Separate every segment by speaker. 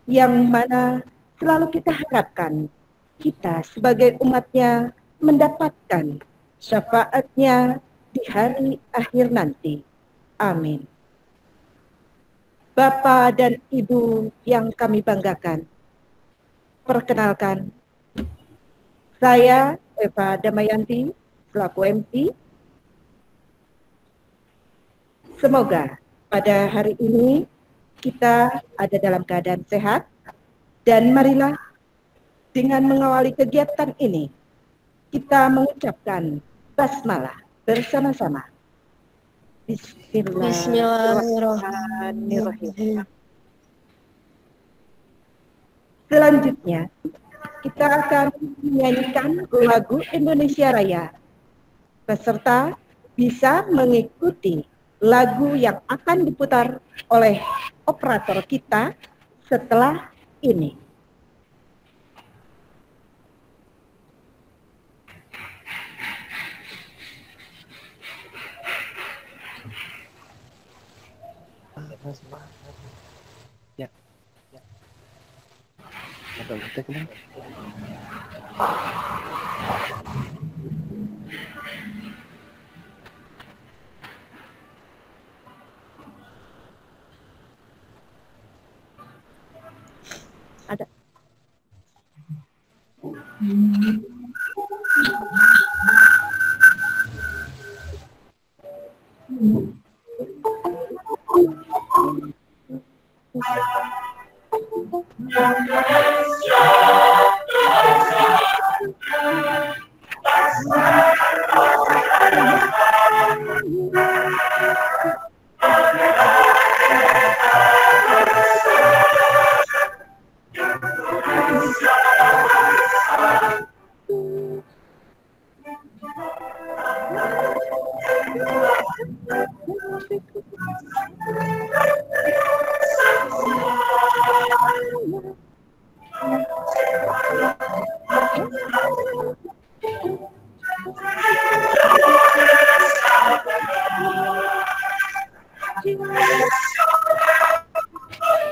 Speaker 1: yang mana selalu kita harapkan kita sebagai umatnya mendapatkan syafaatnya di hari akhir nanti. Amin. Bapak dan Ibu yang kami banggakan, perkenalkan, saya Eva Damayanti, selaku MP. Semoga pada hari ini kita ada dalam keadaan sehat, dan marilah dengan mengawali kegiatan ini, kita mengucapkan basmalah bersama-sama. Bismillahirrahmanirrahim. Selanjutnya, kita akan menyanyikan lagu Indonesia Raya. Peserta bisa mengikuti lagu yang akan diputar oleh operator kita setelah ini.
Speaker 2: Ya. Ada kita kena.
Speaker 1: Ada.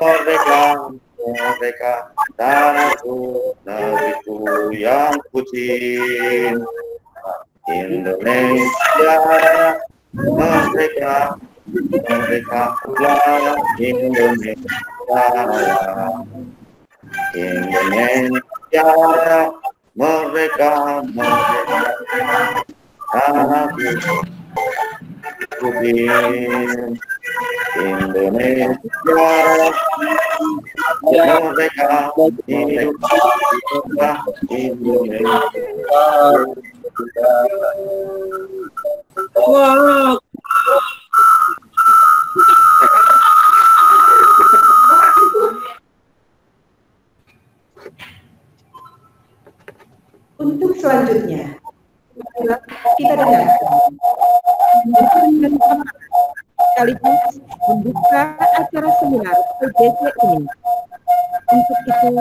Speaker 3: Merdeka, merdeka, tanahku, negeriku yang kucinta. Indonesia, merdeka, merdeka, Indonesia, Indonesia, merdeka, merdeka, tanahku, kucinta. Indonesia, merdeka, Indonesia, Indonesia.
Speaker 4: Wow.
Speaker 1: Untuk selanjutnya, kita dengarkan sekaligus membuka acara seminar PJJ ini. Untuk itu,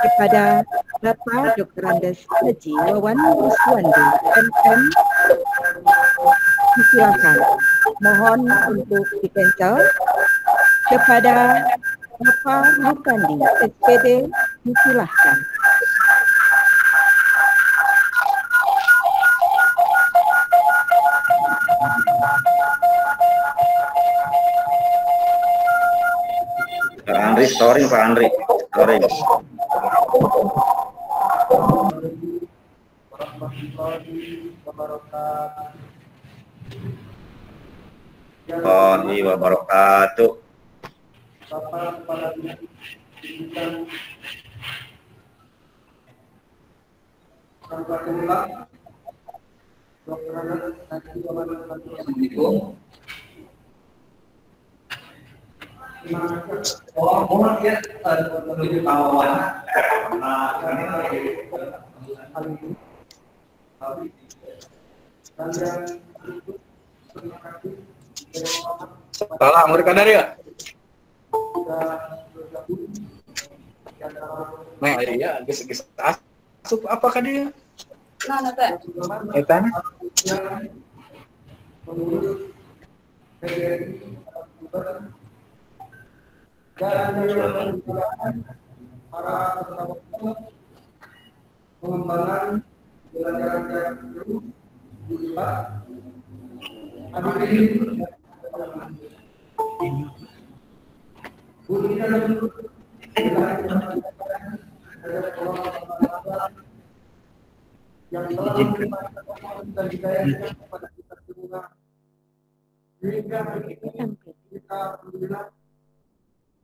Speaker 1: kepada Bapak Dr. Andes Haji Wawan Ruswandi, MM, disilakan. Mohon untuk di-cancel. Kepada Bapak Lukandi, SPD, disilakan.
Speaker 3: Pak Andri, sorry Pak Andri, sorry. Warahmatullahi wabarakatuh.
Speaker 4: Bapak Kepala Pendidikan Kabupaten Lebak, Dr. Andes Haji Wawan Ruswandi. Mohon ya, menuju kawan.
Speaker 5: Salah, mereka dari ya? Nah, iya, geus asup apakah dia?
Speaker 6: Nah, teh.
Speaker 5: Eta
Speaker 4: para peserta pengembangan pembelajaran jarak jauh di kelas. Hadirin yang telah memberikan dan didayakan kepada kita semua, sehingga hari ini kita alhamdulillah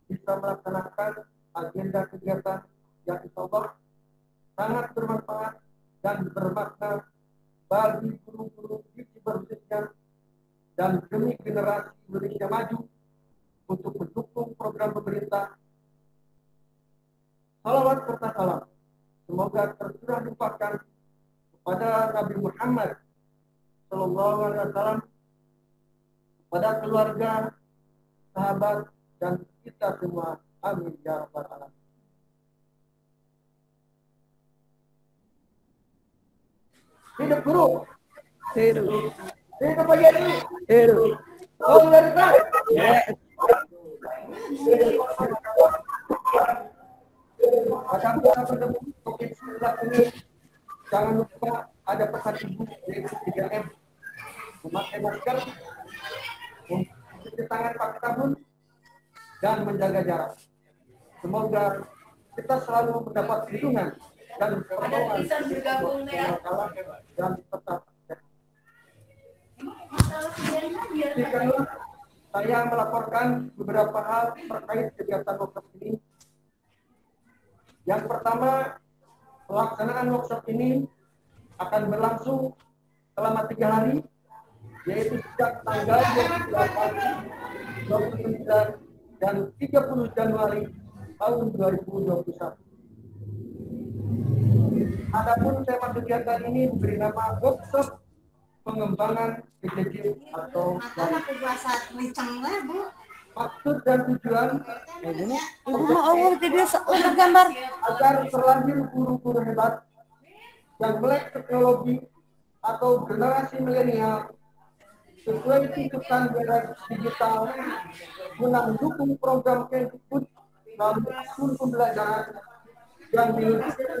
Speaker 4: bisa melaksanakan agenda kegiatan yang insyaallah sangat bermanfaat dan bermakna bagi guru-guru di Ciberusisnya dan demi generasi Indonesia maju untuk mendukung program pemerintah. Salawat serta salam semoga tercurah limpahkan kepada Nabi Muhammad Sallallahu Alaihi Wasallam, kepada keluarga, sahabat, dan kita semua. Amin ya rabbal alamin. Hidup guru.
Speaker 1: Hidup.
Speaker 4: Hidup Pak Yadi.
Speaker 1: Hidup.
Speaker 4: Oh, dari tadi. Akan kita bertemu COVID-19 ini. Jangan lupa ada pesan ibu yaitu 3M. Memakai masker, mencuci tangan pakai sabun, dan menjaga jarak. Semoga kita selalu mendapat perlindungan dan pertolongan dan tetap. Saya melaporkan beberapa hal terkait kegiatan workshop ini. Yang pertama, pelaksanaan workshop ini akan berlangsung selama 3 hari, yaitu sejak tanggal 28, 29, dan 30 Januari tahun 2021. Adapun tema kegiatan ini diberi nama workshop pengembangan PJJ atau maksud dan tujuan agar terlahir guru-guru hebat yang melek teknologi atau generasi milenial sesuai tuntutan era digital guna mendukung program Kemdikbud dalam tahun pembelajaran yang diluncurkan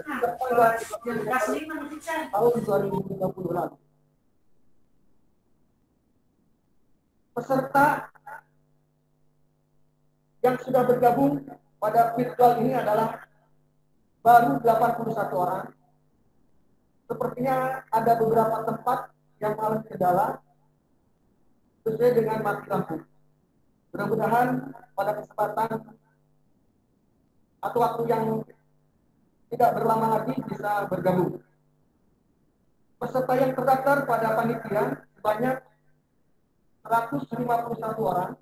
Speaker 4: tahun 2030 lalu. Peserta yang sudah bergabung pada virtual ini adalah baru 81 orang. Sepertinya ada beberapa tempat yang mengalami kendala sesuai dengan mati lampu. Mudah-mudahan pada kesempatan atau waktu yang tidak berlama lagi bisa bergabung. Peserta yang terdaftar pada panitia sebanyak 151 orang,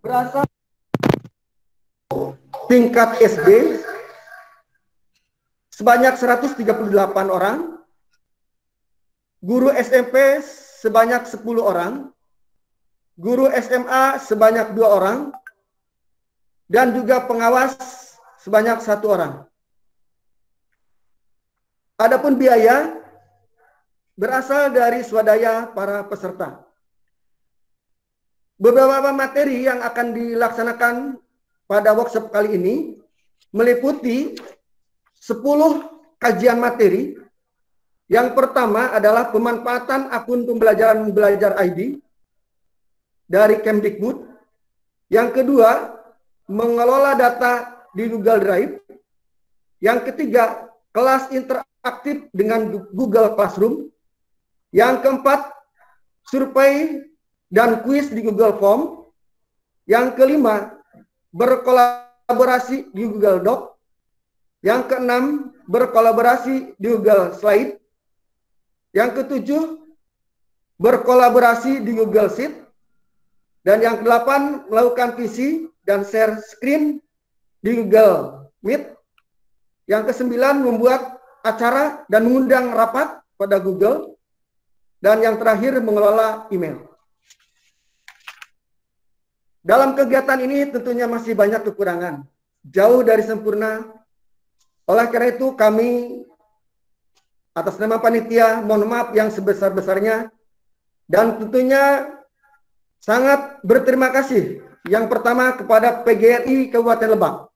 Speaker 4: berasal tingkat SD sebanyak 138 orang, guru SMP sebanyak 10 orang, guru SMA sebanyak 2 orang, dan juga pengawas sebanyak 1 orang. Adapun biaya berasal dari swadaya para peserta. Beberapa materi yang akan dilaksanakan pada workshop kali ini meliputi 10 kajian materi. Yang pertama adalah pemanfaatan akun pembelajaran belajar ID dari Kemdikbud. Yang kedua, mengelola data di Google Drive. Yang ketiga, kelas interaktif dengan Google Classroom. Yang keempat, survei dan kuis di Google Form. Yang kelima, berkolaborasi di Google Doc. Yang keenam, berkolaborasi di Google Slide. Yang ketujuh, berkolaborasi di Google Sheet. Dan yang kedelapan, melakukan PC dan share screen di Google Meet. Yang kesembilan, membuat acara dan mengundang rapat pada Google. Dan yang terakhir, mengelola email. Dalam kegiatan ini tentunya masih banyak kekurangan, jauh dari sempurna. Oleh karena itu kami atas nama panitia mohon maaf yang sebesar-besarnya dan tentunya sangat berterima kasih yang pertama kepada PGRI Kabupaten Lebak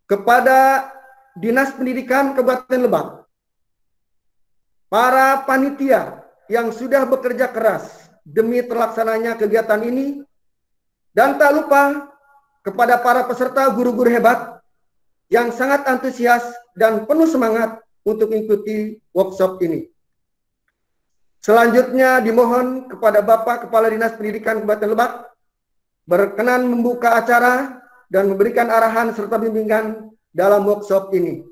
Speaker 4: kepada Dinas Pendidikan Kabupaten Lebak, para panitia yang sudah bekerja keras demi terlaksananya kegiatan ini, dan tak lupa kepada para peserta guru-guru hebat yang sangat antusias dan penuh semangat untuk mengikuti workshop ini. Selanjutnya dimohon kepada Bapak Kepala Dinas Pendidikan Kabupaten Lebak berkenan membuka acara dan memberikan arahan serta bimbingan dalam workshop ini.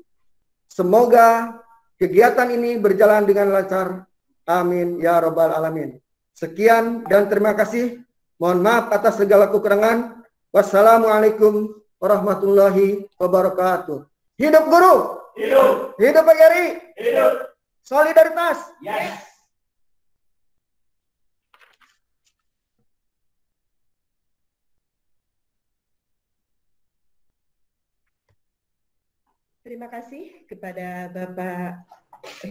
Speaker 4: Semoga kegiatan ini berjalan dengan lancar. Amin ya Rabbal Alamin. Sekian dan terima kasih. Mohon maaf atas segala kekurangan. Wassalamualaikum warahmatullahi wabarakatuh. Hidup guru.
Speaker 5: Hidup.
Speaker 4: Hidup PGRI.
Speaker 5: Hidup.
Speaker 4: Solidaritas.
Speaker 5: Yes.
Speaker 1: Terima kasih kepada Bapak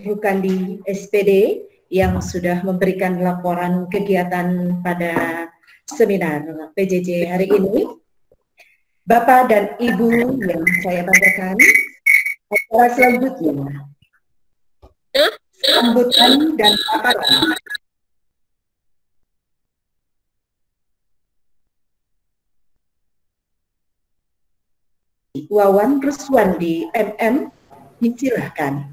Speaker 1: Rukandi SPD yang sudah memberikan laporan kegiatan pada seminar PJJ hari ini. Bapak dan Ibu yang saya banggakan, acara selanjutnya sambutan dan paparan. Wawan Ruswandi MM, disilahkan.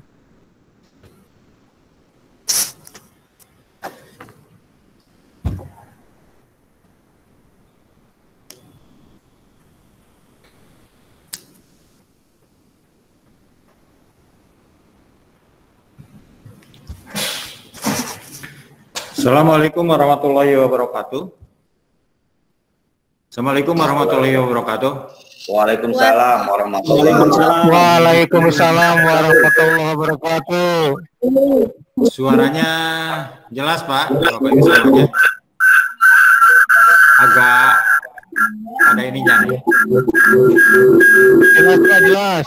Speaker 3: Assalamualaikum warahmatullahi wabarakatuh. Assalamualaikum warahmatullahi wabarakatuh. Waalaikumsalam warahmatullahi wabarakatuh.
Speaker 6: Waalaikumsalam warahmatullahi wabarakatuh.
Speaker 3: Suaranya jelas Pak, Bapak Ibu suaranya. Agak ada ininya nih.
Speaker 6: Jelas Pak, jelas.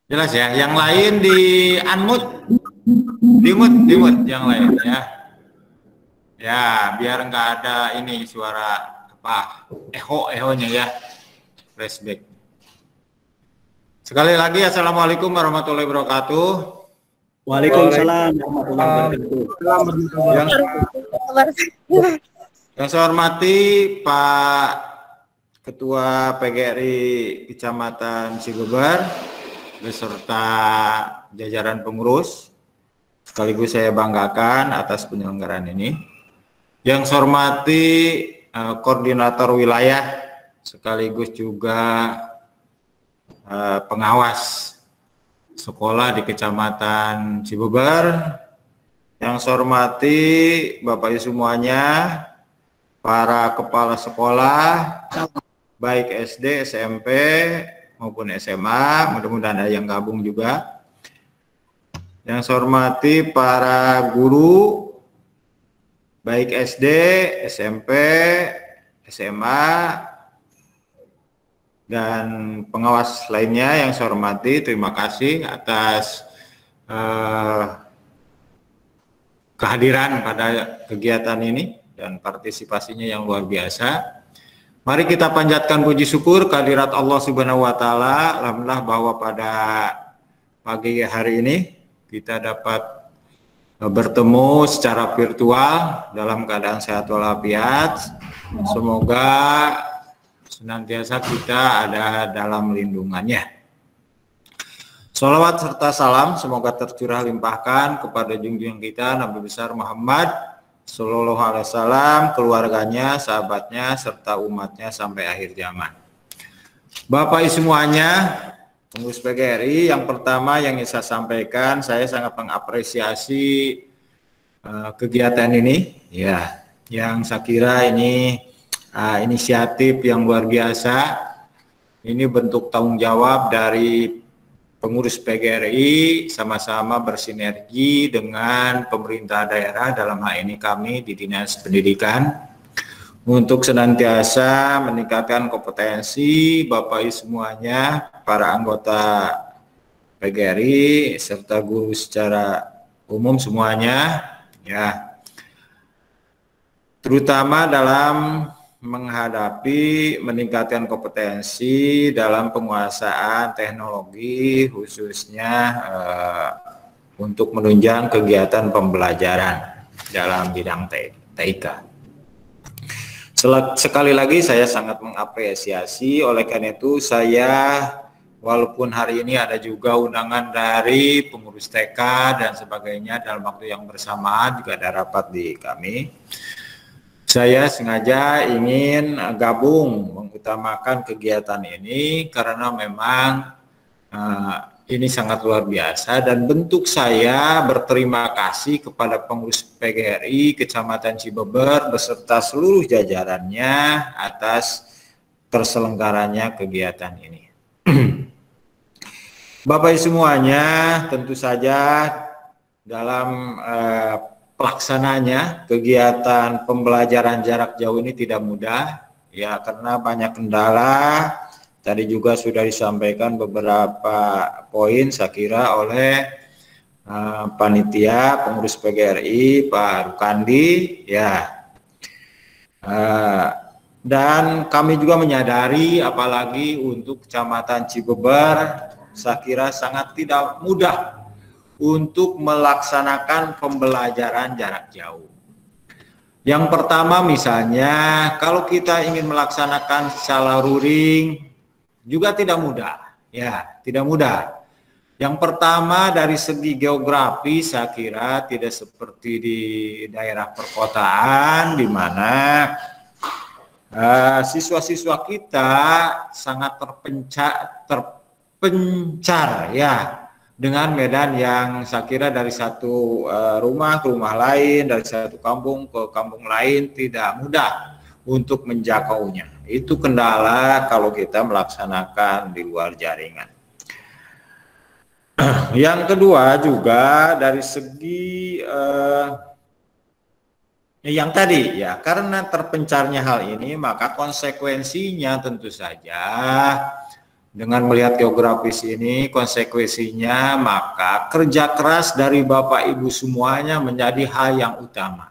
Speaker 3: Jelas ya. Yang lain di unmute, dimut yang lain ya. Ya, biar nggak ada ini suara apa eho-ehonya ya. Flashback. Sekali lagi assalamualaikum warahmatullahi wabarakatuh.
Speaker 2: Waalaikumsalam warahmatullahi wabarakatuh.
Speaker 3: Yang saya hormati Pak Ketua PGRI Kecamatan Cibeber beserta jajaran pengurus, sekaligus saya banggakan atas penyelenggaraan ini. Yang saya hormati koordinator wilayah sekaligus juga pengawas sekolah di Kecamatan Cibeber. Yang saya hormati Bapak Ibu semuanya, para kepala sekolah, baik SD, SMP, maupun SMA, mudah-mudahan ada yang gabung juga. Yang saya hormati para guru, baik SD, SMP, SMA, dan pengawas lainnya yang saya hormati, terima kasih atas kehadiran pada kegiatan ini dan partisipasinya yang luar biasa. Mari kita panjatkan puji syukur kehadirat Allah Subhanahu wa taala. Alhamdulillah bahwa pada pagi hari ini kita dapat bertemu secara virtual dalam keadaan sehat walafiat. Semoga senantiasa kita ada dalam lindungannya. Sholawat serta salam semoga tercurah limpahkan kepada junjungan kita Nabi besar Muhammad Sallallahu Alaihi Wasallam, keluarganya, sahabatnya, serta umatnya sampai akhir zaman. Bapak Ibu semuanya, pengurus PGRI, yang pertama yang ingin saya sampaikan, saya sangat mengapresiasi kegiatan ini, ya, yang saya kira ini inisiatif yang luar biasa. Ini bentuk tanggung jawab dari pengurus PGRI sama-sama bersinergi dengan pemerintah daerah, dalam hal ini kami di Dinas Pendidikan, untuk senantiasa meningkatkan kompetensi Bapak Ibu semuanya, para anggota PGRI serta guru secara umum semuanya, ya, terutama dalam menghadapi meningkatkan kompetensi dalam penguasaan teknologi, khususnya untuk menunjang kegiatan pembelajaran dalam bidang TIK. Sekali lagi saya sangat mengapresiasi, oleh karena itu saya, walaupun hari ini ada juga undangan dari pengurus TK dan sebagainya dalam waktu yang bersamaan juga ada rapat di kami, saya sengaja ingin gabung mengutamakan kegiatan ini karena memang ini sangat luar biasa, dan bentuk saya berterima kasih kepada pengurus PGRI Kecamatan Cibeber beserta seluruh jajarannya atas terselenggaranya kegiatan ini. Bapak Ibu semuanya, tentu saja dalam pelaksananya kegiatan pembelajaran jarak jauh ini tidak mudah, ya, karena banyak kendala. Tadi juga sudah disampaikan beberapa poin saya kira oleh panitia pengurus PGRI Pak Rukandi, ya. Dan kami juga menyadari apalagi untuk Kecamatan Cibeber saya kira sangat tidak mudah untuk melaksanakan pembelajaran jarak jauh. Yang pertama misalnya kalau kita ingin melaksanakan secara luring juga tidak mudah, ya, tidak mudah. Yang pertama dari segi geografi saya kira tidak seperti di daerah perkotaan di mana siswa-siswa kita sangat terpencar ya, dengan medan yang saya kira dari satu rumah ke rumah lain, dari satu kampung ke kampung lain tidak mudah untuk menjangkaunya. Itu kendala kalau kita melaksanakan di luar jaringan. Yang kedua juga dari segi yang tadi ya, karena terpencarnya hal ini maka konsekuensinya tentu saja dengan melihat geografis ini, konsekuensinya maka kerja keras dari Bapak Ibu semuanya menjadi hal yang utama.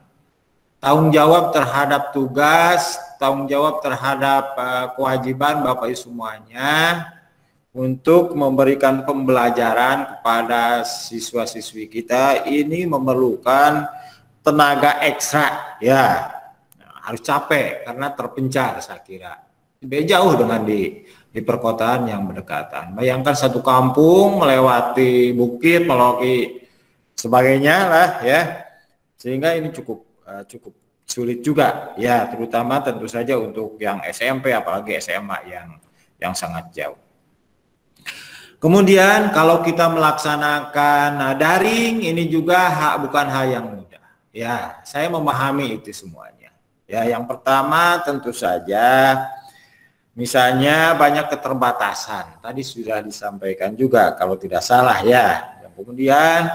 Speaker 3: Tanggung jawab terhadap tugas, tanggung jawab terhadap kewajiban Bapak Ibu semuanya untuk memberikan pembelajaran kepada siswa-siswi kita ini memerlukan tenaga ekstra, ya. Harus capek karena terpencar saya kira. Beda jauh dengan di perkotaan yang berdekatan. Bayangkan satu kampung melewati bukit, melewati sebagainya lah ya. Sehingga ini cukup sulit juga ya, terutama tentu saja untuk yang SMP apalagi SMA yang sangat jauh. Kemudian kalau kita melaksanakan daring ini juga bukan hal yang mudah. Ya, saya memahami itu semuanya. Ya, yang pertama tentu saja misalnya banyak keterbatasan. Tadi sudah disampaikan juga kalau tidak salah ya. Kemudian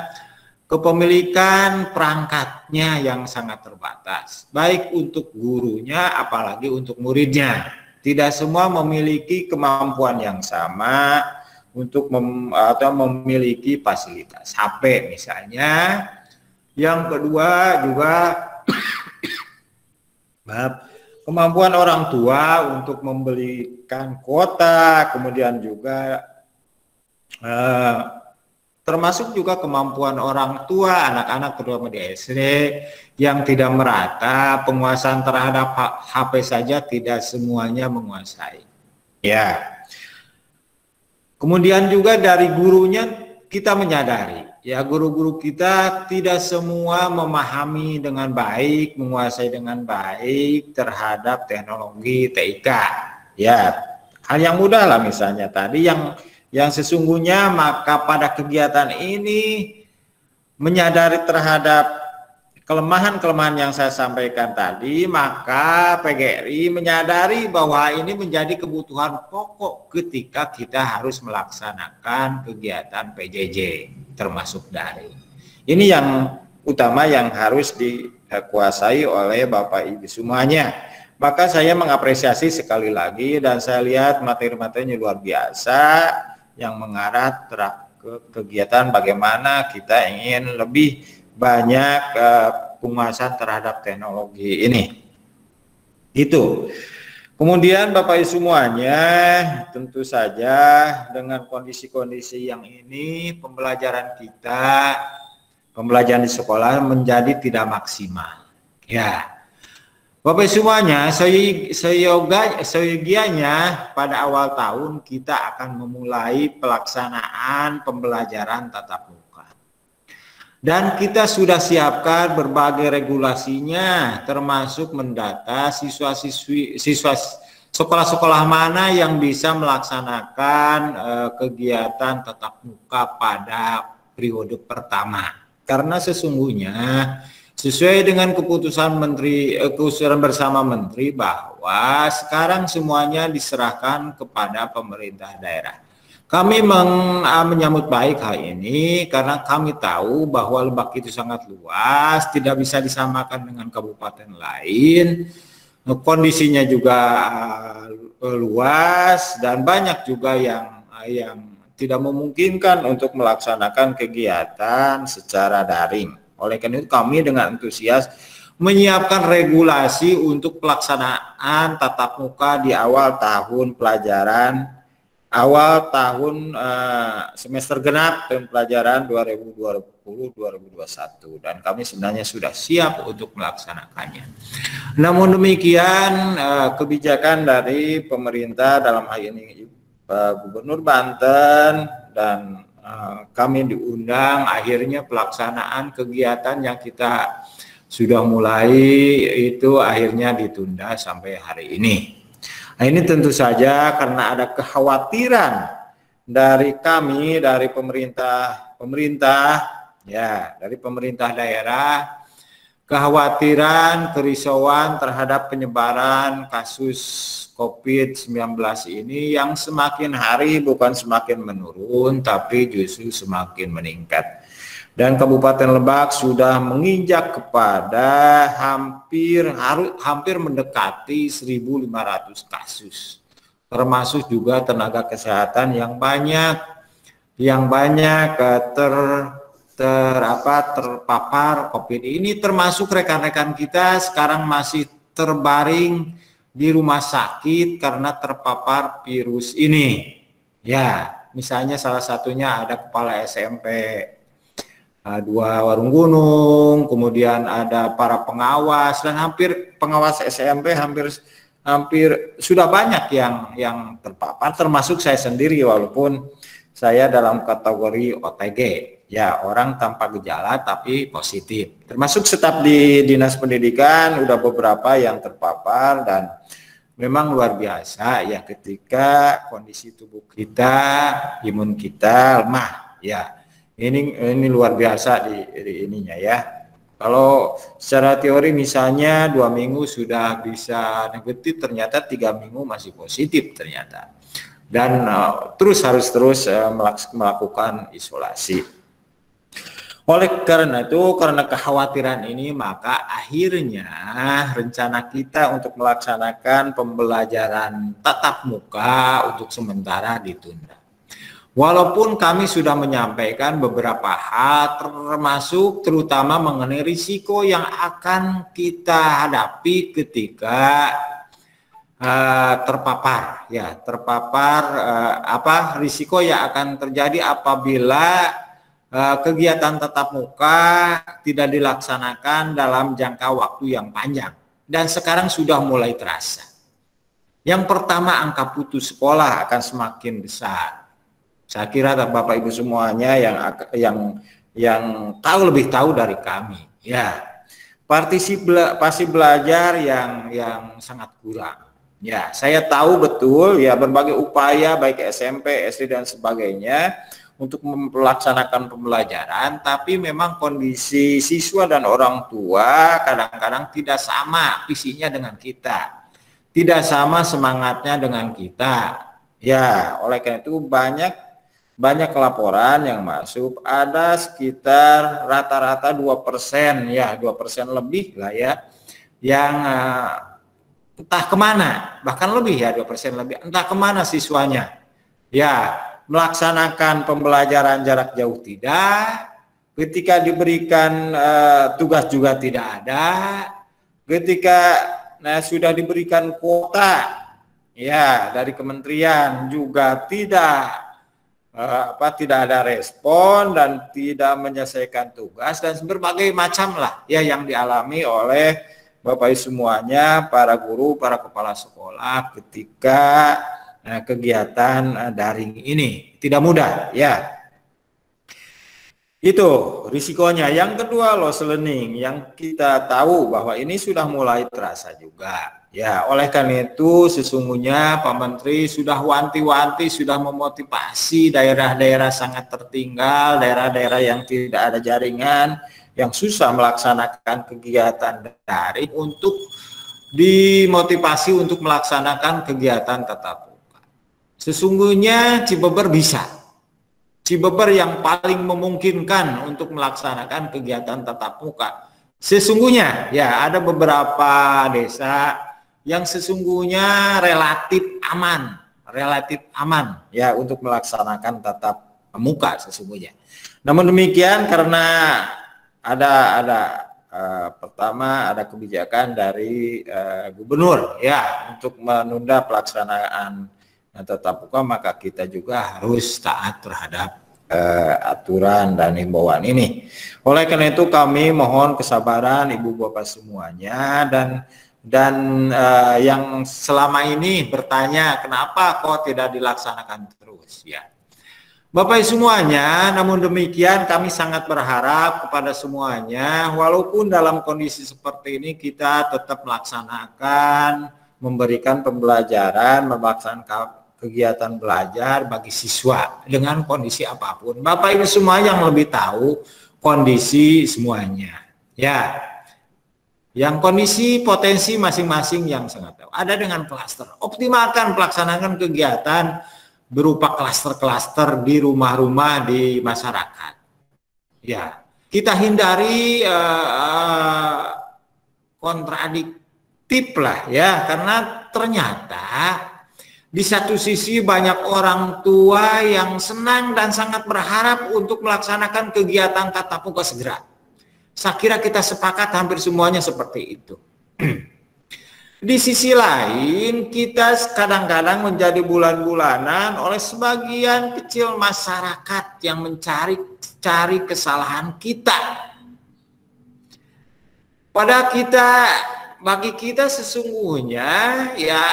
Speaker 3: kepemilikan perangkatnya yang sangat terbatas, baik untuk gurunya apalagi untuk muridnya. Tidak semua memiliki kemampuan yang sama untuk memiliki fasilitas HP misalnya. Yang kedua juga kemampuan orang tua untuk membelikan kuota, kemudian juga termasuk juga kemampuan orang tua, anak-anak terutama di SD yang tidak merata, penguasaan terhadap HP saja tidak semuanya menguasai. Ya. Kemudian juga dari gurunya kita menyadari, ya guru-guru kita tidak semua memahami dengan baik, menguasai dengan baik terhadap teknologi TIK. Ya, hal yang mudah lah misalnya tadi yang sesungguhnya maka pada kegiatan ini menyadari terhadap kelemahan-kelemahan yang saya sampaikan tadi, maka PGRI menyadari bahwa ini menjadi kebutuhan pokok ketika kita harus melaksanakan kegiatan PJJ termasuk daring. Ini yang utama yang harus dikuasai oleh Bapak Ibu semuanya. Maka saya mengapresiasi sekali lagi dan saya lihat materi-materinya luar biasa yang mengarah ke kegiatan bagaimana kita ingin lebih banyak penguasaan terhadap teknologi ini. Itu. Kemudian Bapak Ibu semuanya, tentu saja dengan kondisi-kondisi yang ini pembelajaran kita, pembelajaran di sekolah menjadi tidak maksimal. Ya, Bapak Ibu semuanya, seyogianya pada awal tahun kita akan memulai pelaksanaan pembelajaran tatap muka. Dan kita sudah siapkan berbagai regulasinya, termasuk mendata siswa-siswi sekolah-sekolah mana yang bisa melaksanakan kegiatan tatap muka pada periode pertama. Karena sesungguhnya sesuai dengan keputusan bersama Menteri bahwa sekarang semuanya diserahkan kepada pemerintah daerah. Kami menyambut baik hal ini karena kami tahu bahwa Lebak itu sangat luas, tidak bisa disamakan dengan kabupaten lain. Kondisinya juga luas dan banyak juga yang tidak memungkinkan untuk melaksanakan kegiatan secara daring. Oleh karena itu kami dengan antusias menyiapkan regulasi untuk pelaksanaan tatap muka di awal tahun pelajaran semester genap tahun pelajaran 2020-2021 dan kami sebenarnya sudah siap untuk melaksanakannya. Namun demikian kebijakan dari pemerintah dalam hal ini Gubernur Banten dan kami diundang, akhirnya pelaksanaan kegiatan yang kita sudah mulai itu akhirnya ditunda sampai hari ini. Nah, ini tentu saja karena ada kekhawatiran dari kami, dari pemerintah daerah, kekhawatiran, kerisauan terhadap penyebaran kasus COVID-19 ini yang semakin hari bukan semakin menurun, tapi justru semakin meningkat. Dan Kabupaten Lebak sudah menginjak kepada hampir mendekati 1.500 kasus, termasuk juga tenaga kesehatan yang banyak terpapar COVID ini, termasuk rekan-rekan kita sekarang masih terbaring di rumah sakit karena terpapar virus ini. Ya, misalnya salah satunya ada kepala SMP 2 Warung Gunung, kemudian ada para pengawas dan pengawas SMP hampir sudah banyak yang terpapar, termasuk saya sendiri walaupun saya dalam kategori OTG, ya orang tanpa gejala tapi positif. Termasuk staf di Dinas Pendidikan udah beberapa yang terpapar dan memang luar biasa ya ketika kondisi tubuh kita, imun kita lemah ya. Ini luar biasa di ininya ya. Kalau secara teori misalnya 2 minggu sudah bisa negatif, ternyata 3 minggu masih positif ternyata. Dan harus terus melakukan isolasi. Oleh karena itu, karena kekhawatiran ini, maka akhirnya rencana kita untuk melaksanakan pembelajaran tatap muka untuk sementara ditunda. Walaupun kami sudah menyampaikan beberapa hal termasuk terutama mengenai risiko yang akan kita hadapi ketika terpapar risiko yang akan terjadi apabila kegiatan tatap muka tidak dilaksanakan dalam jangka waktu yang panjang dan sekarang sudah mulai terasa. Yang pertama, angka putus sekolah akan semakin besar. Saya kira Bapak Ibu semuanya yang lebih tahu dari kami. Ya, partisipasi belajar yang sangat kurang. Ya, saya tahu betul ya berbagai upaya baik SMP, SD dan sebagainya untuk melaksanakan pembelajaran, tapi memang kondisi siswa dan orang tua kadang-kadang tidak sama visinya dengan kita, tidak sama semangatnya dengan kita. Ya, oleh karena itu banyak laporan yang masuk, ada sekitar rata-rata 2%, ya 2% lebih lah ya, yang entah kemana, bahkan lebih ya 2% lebih, entah kemana siswanya. Ya, melaksanakan pembelajaran jarak jauh tidak, ketika diberikan tugas juga tidak ada, ketika sudah diberikan kuota ya dari kementerian juga tidak ada respon dan tidak menyelesaikan tugas dan berbagai macam lah ya yang dialami oleh Bapak Ibu semuanya, para guru, para kepala sekolah ketika kegiatan daring ini. Tidak mudah ya. Itu risikonya. Yang kedua, loss learning yang kita tahu bahwa ini sudah mulai terasa juga. Ya, oleh karena itu sesungguhnya Pak Menteri sudah wanti-wanti, sudah memotivasi daerah-daerah sangat tertinggal, daerah-daerah yang tidak ada jaringan, yang susah melaksanakan kegiatan daring untuk dimotivasi untuk melaksanakan kegiatan tatap muka. Sesungguhnya Cibeber bisa. Cibeber yang paling memungkinkan untuk melaksanakan kegiatan tatap muka. Sesungguhnya ya ada beberapa desa yang sesungguhnya relatif aman ya untuk melaksanakan tatap muka sesungguhnya. Namun demikian karena pertama ada kebijakan dari gubernur ya untuk menunda pelaksanaan tatap muka, maka kita juga harus taat terhadap aturan dan himbauan ini. Oleh karena itu kami mohon kesabaran Ibu Bapak semuanya dan yang selama ini bertanya kenapa kok tidak dilaksanakan terus ya. Bapak Ibu semuanya, namun demikian kami sangat berharap kepada semuanya walaupun dalam kondisi seperti ini kita tetap melaksanakan, memberikan pembelajaran, melaksanakan kegiatan belajar bagi siswa dengan kondisi apapun. Bapak Ibu semua yang lebih tahu kondisi semuanya. Ya. Yang kondisi potensi masing-masing yang sangat tahu. Ada dengan klaster. Optimalkan pelaksanaan kegiatan berupa klaster-klaster di rumah-rumah di masyarakat. Ya. Kita hindari kontradiktif lah ya, karena ternyata di satu sisi banyak orang tua yang senang dan sangat berharap untuk melaksanakan kegiatan tatap muka segera. Saya kira kita sepakat hampir semuanya seperti itu. Di sisi lain kita kadang-kadang menjadi bulan-bulanan oleh sebagian kecil masyarakat yang mencari kesalahan kita. Bagi kita sesungguhnya ya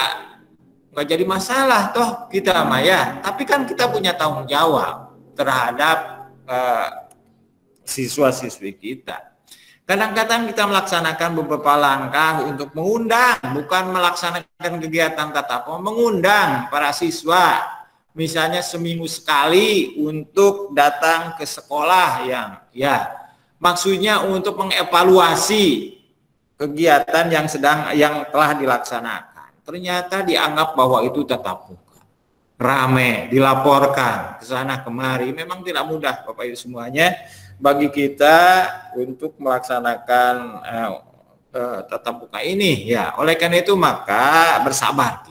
Speaker 3: nggak jadi masalah toh kita Maya, tapi kan kita punya tanggung jawab terhadap siswa-siswi kita. Kadang-kadang kita melaksanakan beberapa langkah untuk mengundang, bukan melaksanakan kegiatan tatap muka, mengundang para siswa, misalnya seminggu sekali untuk datang ke sekolah yang maksudnya untuk mengevaluasi kegiatan yang telah dilaksanakan. Ternyata dianggap bahwa itu tatap muka, rame, dilaporkan ke sana kemari. Memang tidak mudah Bapak Ibu semuanya bagi kita untuk melaksanakan tatap muka ini ya. Oleh karena itu maka bersabar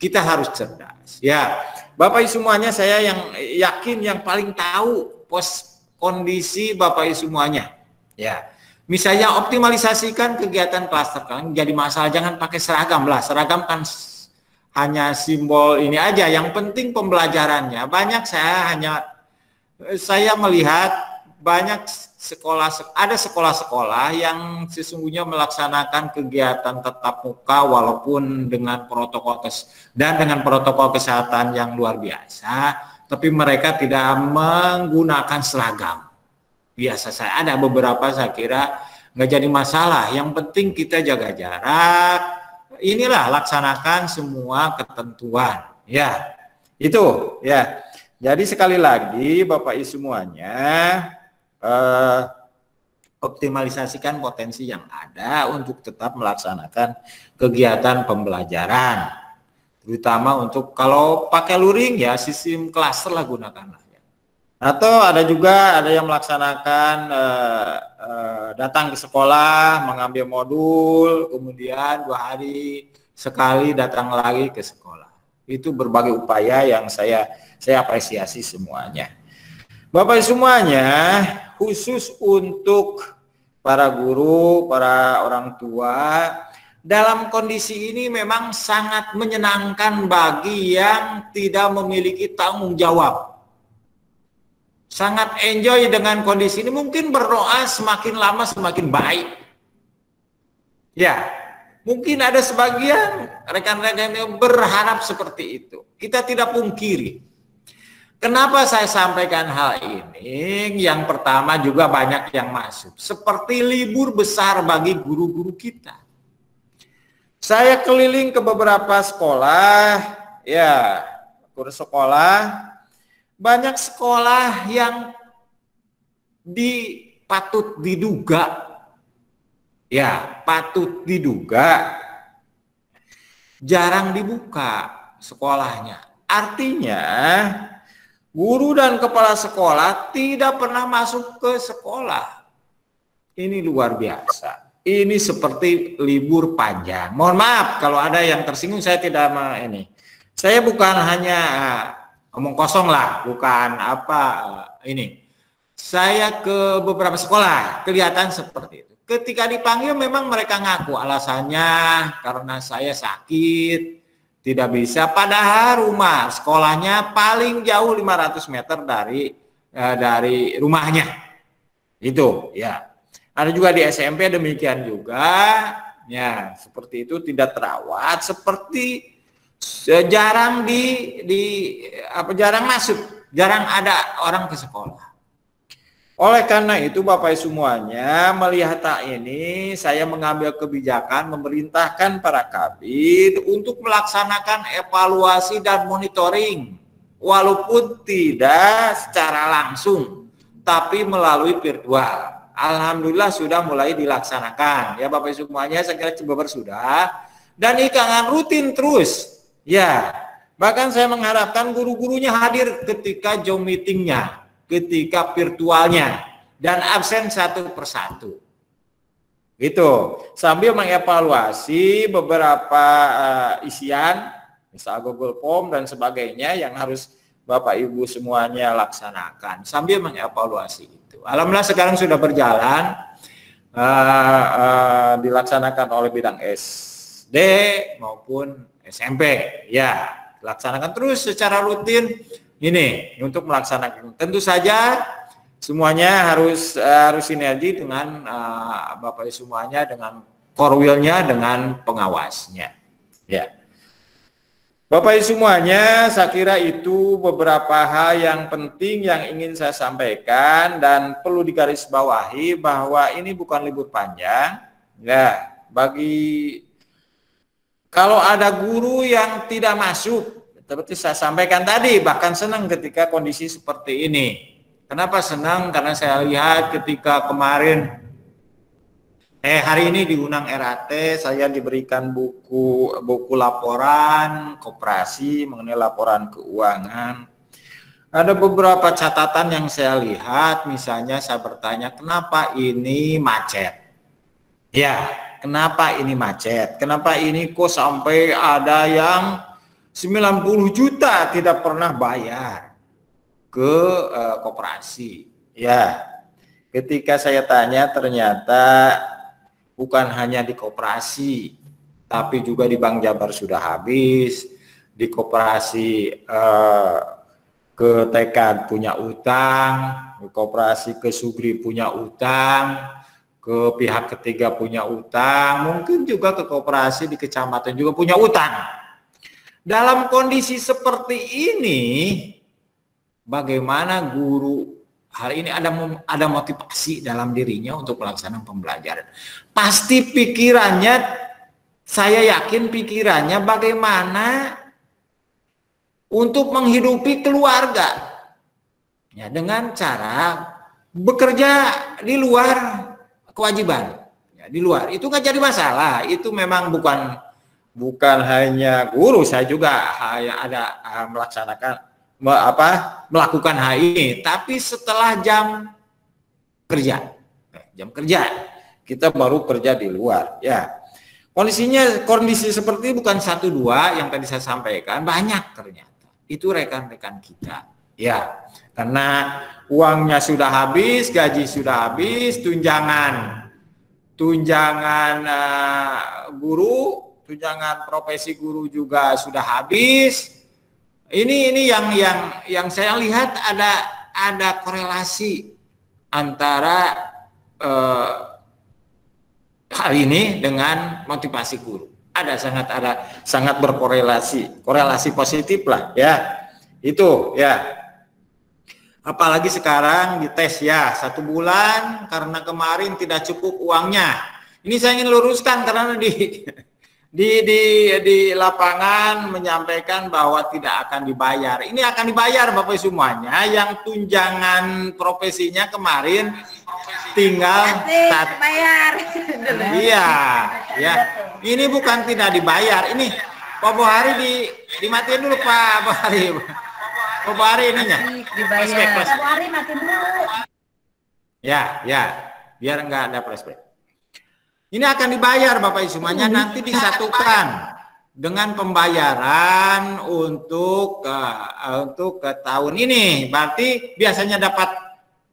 Speaker 3: kita harus cerdas ya. Bapak Ibu semuanya, saya yang yakin yang paling tahu kondisi Bapak Ibu semuanya ya. Misalnya optimalisasikan kegiatan klaster, kan jadi masalah, jangan pakai seragam lah. Seragam kan hanya simbol ini aja, yang penting pembelajarannya. Saya melihat banyak ada sekolah-sekolah yang sesungguhnya melaksanakan kegiatan tatap muka walaupun dengan protokol kesehatan yang luar biasa, tapi mereka tidak menggunakan seragam. Biasa saya ada beberapa, saya kira nggak jadi masalah. Yang penting kita jaga jarak. Inilah laksanakan semua ketentuan. Ya, itu ya. Jadi sekali lagi Bapak Ibu semuanya optimalisasikan potensi yang ada untuk tetap melaksanakan kegiatan pembelajaran. Terutama untuk kalau pakai luring ya sistem klaster lah gunakanlah. Atau ada yang melaksanakan datang ke sekolah, mengambil modul, kemudian 2 hari sekali datang lagi ke sekolah. Itu berbagai upaya yang saya apresiasi semuanya. Bapak semuanya, khusus untuk para guru, para orang tua, dalam kondisi ini memang sangat menyenangkan bagi yang tidak memiliki tanggung jawab. Sangat enjoy dengan kondisi ini, mungkin berdoa semakin lama semakin baik. Ya, mungkin ada sebagian rekan-rekan yang berharap seperti itu. Kita tidak pungkiri. Kenapa saya sampaikan hal ini? Yang pertama juga banyak yang masuk. Seperti libur besar bagi guru-guru kita. Saya keliling ke beberapa sekolah, ya, kursus sekolah. Banyak sekolah yang patut diduga, ya, patut diduga jarang dibuka sekolahnya. Artinya guru dan kepala sekolah tidak pernah masuk ke sekolah. Ini luar biasa. Ini seperti libur panjang. Mohon maaf kalau ada yang tersinggung, saya tidak ini. Saya bukan hanya omong kosong lah, bukan apa ini. Saya ke beberapa sekolah, kelihatan seperti itu. Ketika dipanggil memang mereka ngaku alasannya karena saya sakit, tidak bisa. Padahal rumah sekolahnya paling jauh 500 meter dari rumahnya. Itu ya. Ada juga di SMP demikian juga. Ya, seperti itu tidak terawat, seperti jarang jarang masuk, jarang ada orang ke sekolah. Oleh karena itu Bapak Ibu semuanya, melihat hal ini saya mengambil kebijakan memerintahkan para kabid untuk melaksanakan evaluasi dan monitoring walaupun tidak secara langsung tapi melalui virtual. Alhamdulillah sudah mulai dilaksanakan ya Bapak Ibu semuanya, saya kira beberapa sudah, dan ini akan rutin terus. Ya, bahkan saya mengharapkan guru-gurunya hadir ketika Zoom meetingnya, ketika virtualnya, dan absen satu persatu. Itu sambil mengevaluasi beberapa isian, misal Google Form dan sebagainya yang harus Bapak Ibu semuanya laksanakan sambil mengevaluasi itu. Alhamdulillah sekarang sudah berjalan, dilaksanakan oleh bidang SD maupun SMP, ya, laksanakan terus secara rutin ini untuk melaksanakan. Tentu saja semuanya harus sinergi dengan Bapak Ibu semuanya, dengan korwilnya, dengan pengawasnya. Ya, Bapak Ibu semuanya, saya kira itu beberapa hal yang penting yang ingin saya sampaikan dan perlu digarisbawahi bahwa ini bukan libur panjang. Ya, bagi kalau ada guru yang tidak masuk, seperti saya sampaikan tadi, bahkan senang ketika kondisi seperti ini. Kenapa senang? Karena saya lihat ketika kemarin, hari ini di Unang RAT, saya diberikan buku laporan koperasi mengenai laporan keuangan. Ada beberapa catatan yang saya lihat, misalnya saya bertanya, kenapa ini macet? Ya. Kenapa ini macet? Kenapa ini kok sampai ada yang 90 juta tidak pernah bayar ke koperasi? Ya, ketika saya tanya ternyata bukan hanya di koperasi, tapi juga di Bank Jabar sudah habis, di koperasi ke Tekad punya utang, di koperasi ke Sugri punya utang, ke pihak ketiga punya utang, mungkin juga ke koperasi di kecamatan juga punya utang. Dalam kondisi seperti ini, bagaimana guru hari ini ada motivasi dalam dirinya untuk melaksanakan pembelajaran? Pasti pikirannya, saya yakin pikirannya bagaimana untuk menghidupi keluarga, ya, dengan cara bekerja di luar kewajiban, ya, di luar itu nggak jadi masalah. Itu memang bukan hanya guru, saya juga ada melakukan hal ini, tapi setelah jam kerja kita baru kerja di luar. Ya, kondisi seperti bukan 1-2 yang tadi saya sampaikan, banyak ternyata itu rekan-rekan kita. Ya, karena uangnya sudah habis, gaji sudah habis, tunjangan tunjangan guru, tunjangan profesi guru juga sudah habis. Ini yang saya lihat ada korelasi antara hal ini dengan motivasi guru. Ada sangat berkorelasi, korelasi positif lah ya. Itu ya. Apalagi sekarang dites ya 1 bulan karena kemarin tidak cukup uangnya. Ini saya ingin luruskan karena di lapangan menyampaikan bahwa tidak akan dibayar. Ini akan dibayar Bapak semuanya. Yang tunjangan profesinya kemarin tinggal
Speaker 7: bayar.
Speaker 3: Iya, ya. Ini bukan tidak dibayar. Ini Pak Bohari dimatiin dulu Pak Bohari. Pak Bohari ininya.
Speaker 7: Dibayar. Pak Bohari matiin dulu.
Speaker 3: Ya, biar enggak ada flashback. Ini akan dibayar Bapak semuanya, nanti disatukan dengan pembayaran untuk tahun ini. Berarti biasanya dapat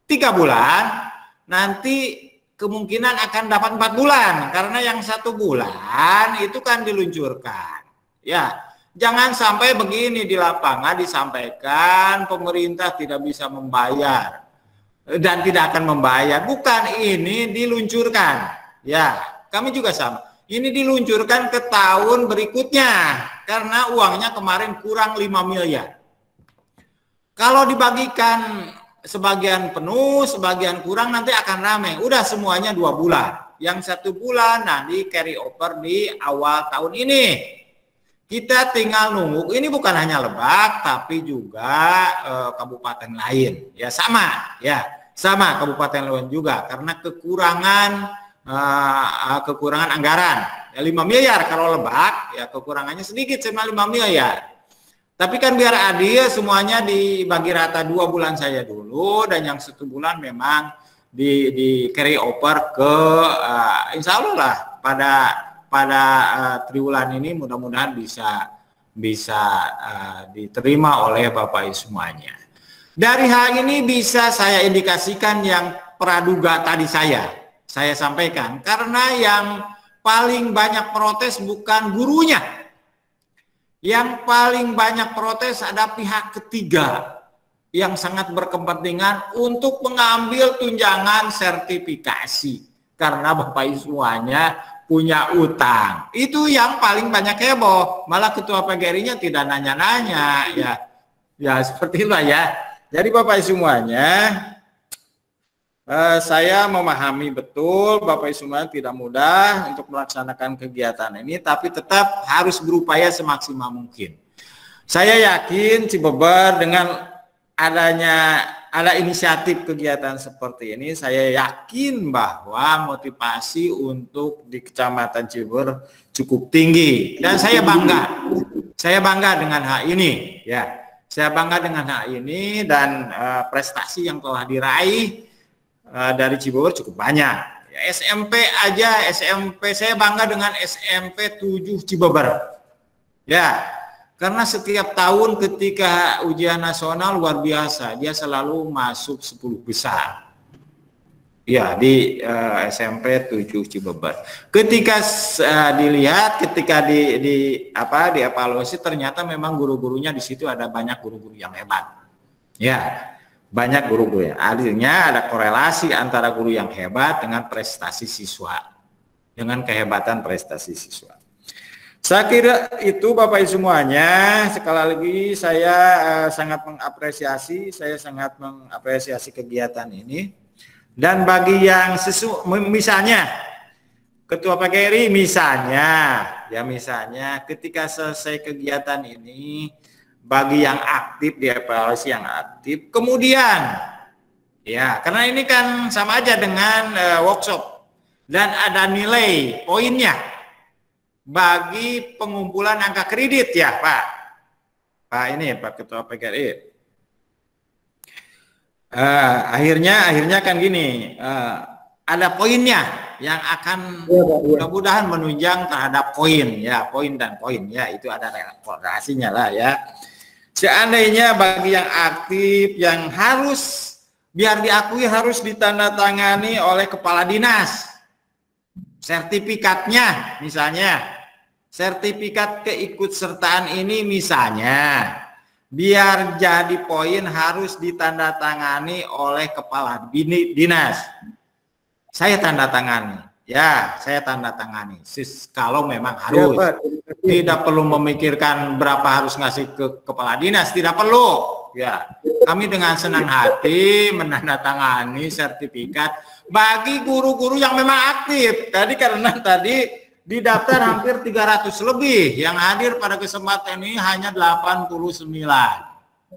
Speaker 3: 3 bulan, nanti kemungkinan akan dapat 4 bulan karena yang 1 bulan itu kan diluncurkan. Ya, jangan sampai begini di lapangan disampaikan pemerintah tidak bisa membayar dan tidak akan membayar. Bukan, ini diluncurkan. Ya, kami juga sama. Ini diluncurkan ke tahun berikutnya karena uangnya kemarin kurang 5 miliar. Kalau dibagikan sebagian penuh, sebagian kurang nanti akan ramai. Udah semuanya 2 bulan. Yang 1 bulan nanti carry over di awal tahun ini. Kita tinggal nunggu. Ini bukan hanya Lebak tapi juga kabupaten lain. Ya sama, kabupaten lain juga karena kekurangan anggaran ya 5 miliar kalau Lebak ya kekurangannya sedikit cuma 5 miliar. Tapi kan biar adil semuanya dibagi rata 2 bulan saya dulu dan yang 1 bulan memang di carry over ke insya Allah lah pada triwulan ini mudah-mudahan bisa diterima oleh Bapak Ibu semuanya. Dari hal ini bisa saya indikasikan yang praduga tadi saya sampaikan karena yang paling banyak protes bukan gurunya. Yang paling banyak protes ada pihak ketiga yang sangat berkepentingan untuk mengambil tunjangan sertifikasi karena Bapak Ibu semuanya punya utang. Itu yang paling banyak heboh. Malah ketua PGRI-nya tidak nanya-nanya ya seperti itu ya. Jadi Bapak Ibu semuanya saya memahami betul Bapak Ibu semuanya tidak mudah untuk melaksanakan kegiatan ini, tapi tetap harus berupaya semaksimal mungkin. Saya yakin Cibeber dengan ada inisiatif kegiatan seperti ini, saya yakin bahwa motivasi untuk di Kecamatan Cibeber cukup tinggi dan saya bangga dengan hal ini ya. Saya bangga dengan hal ini dan prestasi yang telah diraih dari Cibeber cukup banyak. Ya, SMP saya bangga dengan SMP 7 Cibeber. Ya, karena setiap tahun ketika ujian nasional luar biasa, dia selalu masuk 10 besar. Ya, di SMP 7 Cibeber. Ketika dilihat, ketika dievaluasi ternyata memang guru-gurunya di situ ada banyak guru-guru yang hebat. Ya. Banyak guru-guru ya. Artinya ada korelasi antara guru yang hebat dengan prestasi siswa. Dengan kehebatan prestasi siswa. Saya kira itu Bapak Ibu semuanya. Sekali lagi saya sangat mengapresiasi kegiatan ini. Dan bagi yang misalnya Ketua PGRI misalnya ketika selesai kegiatan ini bagi yang aktif dievaluasi yang aktif, kemudian ya karena ini kan sama aja dengan workshop dan ada nilai poinnya bagi pengumpulan angka kredit ya Pak Ketua PGRI. Akhirnya kan gini, ada poinnya yang akan mudah-mudahan menunjang terhadap poin dan poin ya, itu ada relasinya lah ya. Seandainya bagi yang aktif yang harus biar diakui harus ditandatangani oleh kepala dinas. sertifikatnya, misalnya sertifikat keikutsertaan ini misalnya biar jadi poin harus ditandatangani oleh kepala dinas. Saya tanda tangani, ya saya tanda tangani. Kalau memang harus, tidak perlu memikirkan berapa harus ngasih ke kepala dinas, tidak perlu. Ya, kami dengan senang hati menandatangani sertifikat bagi guru-guru yang memang aktif. Tadi karena tadi di daftar hampir 300 lebih, yang hadir pada kesempatan ini hanya 89.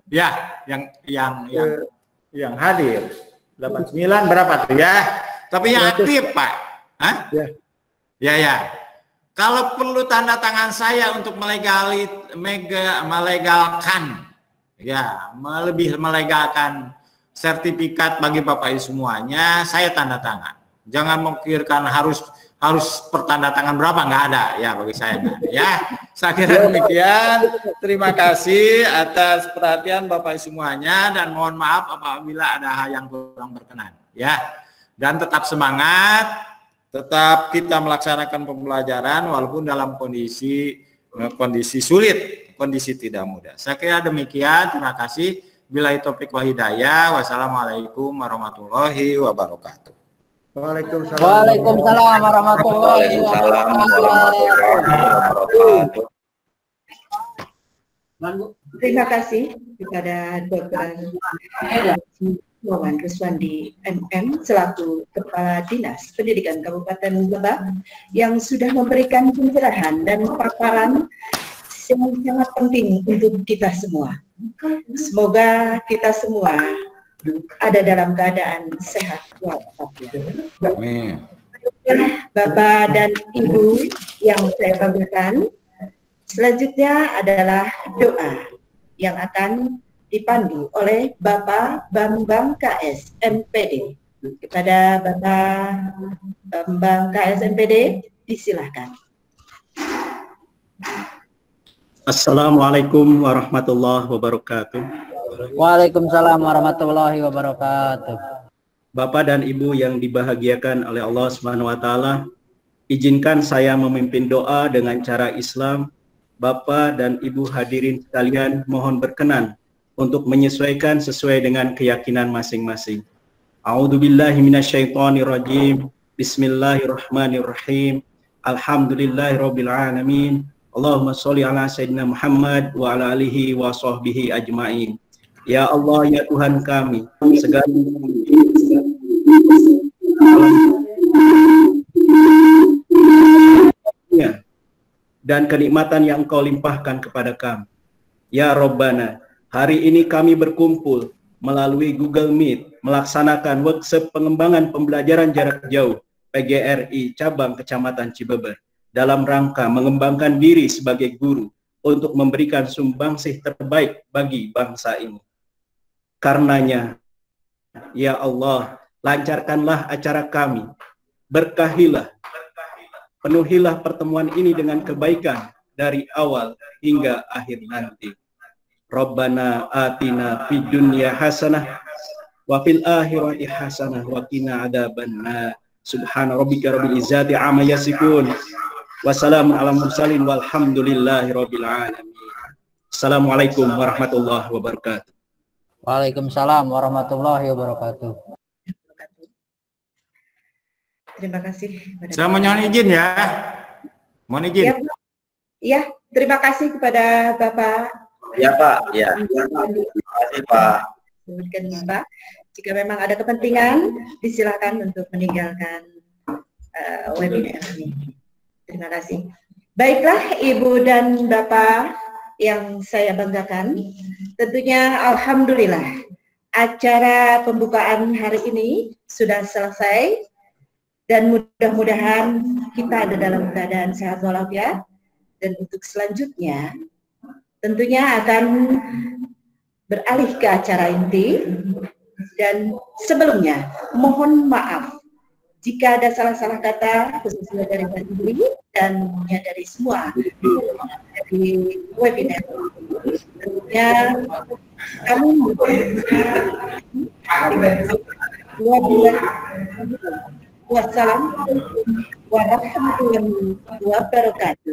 Speaker 3: Ya, yang hadir 89 berapa tuh ya? Tapi yang aktif, Pak. Hah? Ya. Kalau perlu tanda tangan saya untuk melegalkan, ya, lebih melegalkan sertifikat bagi Bapak Ibu semuanya, saya tanda tangan. Jangan memikirkan harus pertanda tangan berapa, nggak ada ya bagi saya. Ya, saya kira demikian. Terima kasih atas perhatian Bapak Ibu semuanya dan mohon maaf apabila ada hal yang kurang berkenan. Ya. Dan tetap semangat, tetap kita melaksanakan pembelajaran walaupun dalam kondisi sulit, kondisi tidak mudah. Saya kira demikian, terima kasih. Billahi taufiq wal hidayah. Wassalamualaikum warahmatullahi wabarakatuh.
Speaker 8: Waalaikumsalam warahmatullahi wabarakatuh.
Speaker 1: Terima kasih kepada Dr. Wawan Ruswandi MM selaku Kepala Dinas Pendidikan Kabupaten Lebak yang sudah memberikan pencerahan dan paparan yang sangat penting untuk kita semua. Semoga kita semua ada dalam keadaan sehat walafiat.
Speaker 3: Amin.
Speaker 1: Bapak dan Ibu yang saya banggakan, selanjutnya adalah doa yang akan dipandu oleh Bapak Bambang KS MPD. Kepada Bapak Bambang KS MPD, disilahkan.
Speaker 2: Assalamualaikum warahmatullahi wabarakatuh.
Speaker 8: Waalaikumsalam warahmatullahi wabarakatuh.
Speaker 2: Bapak dan Ibu yang dibahagiakan oleh Allah Subhanahu wa taala, izinkan saya memimpin doa dengan cara Islam. Bapak dan Ibu hadirin sekalian mohon berkenan untuk menyesuaikan sesuai dengan keyakinan masing-masing. A'udzubillahi minasyaitonirrajim. Bismillahirrahmanirrahim. Alhamdulillahirabbil alamin. Allahumma sholli ala sayyidina Muhammad wa ala alihi wa sahbihi ajmain. Ya Allah, ya Tuhan kami, segala dan kenikmatan yang Engkau limpahkan kepada kami. Ya Rabbana, hari ini kami berkumpul melalui Google Meet melaksanakan workshop pengembangan pembelajaran jarak jauh PGRI cabang Kecamatan Cibeber dalam rangka mengembangkan diri sebagai guru untuk memberikan sumbangsih terbaik bagi bangsa ini. Karenanya, ya Allah, lancarkanlah acara kami, berkahilah, penuhilah pertemuan ini dengan kebaikan dari awal hingga akhir nanti. Rabbana atina fid dunya hasanah wa fil akhirati hasanah wa qina adzabannar. Subhana rabbika rabbil izzati amma yasifun. Wassalamun ala mursalin walhamdulillahi rabbil alamin. Assalamualaikum warahmatullahi wabarakatuh.
Speaker 8: Waalaikumsalam warahmatullahi wabarakatuh.
Speaker 1: Terima kasih.
Speaker 3: Saya mohon izin ya. Mohon izin.
Speaker 1: Ya, terima kasih kepada Bapak.
Speaker 5: Ya Pak, ya. Terima kasih Pak.
Speaker 1: Pak, jika memang ada kepentingan, disilakan untuk meninggalkan webinar ini. Terima kasih. Baiklah Ibu dan Bapak yang saya banggakan, tentunya alhamdulillah acara pembukaan hari ini sudah selesai dan mudah-mudahan kita ada dalam keadaan sehat walafiat. Dan untuk selanjutnya tentunya akan beralih ke acara inti, dan sebelumnya mohon maaf jika ada salah-salah kata khususnya dari Pak Ibu dan dari semua dari webinar. Tentunya kami wassalamualaikum
Speaker 7: warahmatullahi wabarakatuh.